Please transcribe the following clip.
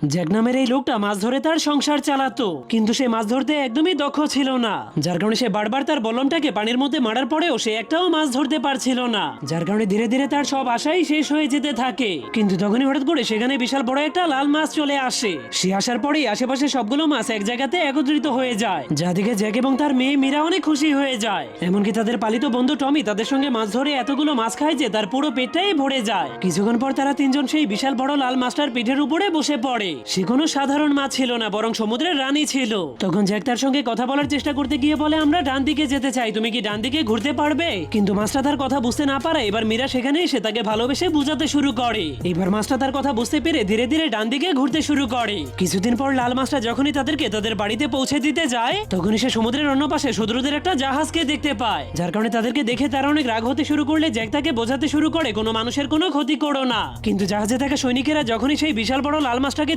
Jack নামের এই লোকটা মাছ ধরে তার সংসার চালাতো, কিন্তু সে মাছ ধরতে একদমই দক্ষ ছিল না, যার কারণে সে বারবার তার বল্লমটাকে পানির মধ্যে মারার পরেও সে একটাও মাছ ধরতে পারছিল না, যার কারণে ধীরে ধীরে তার সব আশাই শেষ হয়ে যেতে থাকে। কিন্তু তখনই হঠাৎ করে সেখানে বিশাল বড় একটা লাল মাছ চলে আসে। সে আসার পরেই আশেপাশে সবগুলো মাছ এক জায়গাতে একত্রিত হয়ে যায়, যা দেখে জ্যাক এবং তার মেয়ে মীরা অনেক খুশি হয়ে যায়। এমনকি তাদের পালিত বন্ধু টমি তাদের সঙ্গে মাছ ধরে এতগুলো মাছ খায় যে তার পুরো পেটটাই ভরে যায়। কিছুক্ষণ পর তারা তিনজন সেই বিশাল বড় লাল মাছটার পিঠের উপরে বসে পড়ে। সে কোনো সাধারণ মাছ ছিল না, বরং সমুদ্রের রানী ছিল। তখন জ্যাক তার সঙ্গে কথা বলার চেষ্টা করতে গিয়ে বলে, আমরা ডান দিকে যেতে চাই, তুমি কি ডান দিকে ঘুরতে পারবে? কিন্তু মাছটা তার কথা বুঝতে না পারে। এবার মীরা সেখানে এসে তাকে ভালোবেসে বুঝাতে শুরু করে। এবার মাছটা তার কথা বুঝতে পেরে ধীরে ধীরে ডান দিকে ঘুরতে শুরু করে। কিছুদিন পর লাল মাছটা যখনই তাদেরকে তাদের বাড়িতে পৌঁছে দিতে যায়, তখনই সে সমুদ্রের অন্য পাশে শত্রুদের একটা জাহাজকে দেখতে পায়, যার কারণে তাদেরকে দেখে তারা অনেক রাগ হতে শুরু করলে জ্যাক তাকে বোঝাতে শুরু করে কোনো মানুষের কোনো ক্ষতি করো না। কিন্তু জাহাজে থাকা সৈনিকেরা যখনই সেই বিশাল বড় লাল মাছটাকে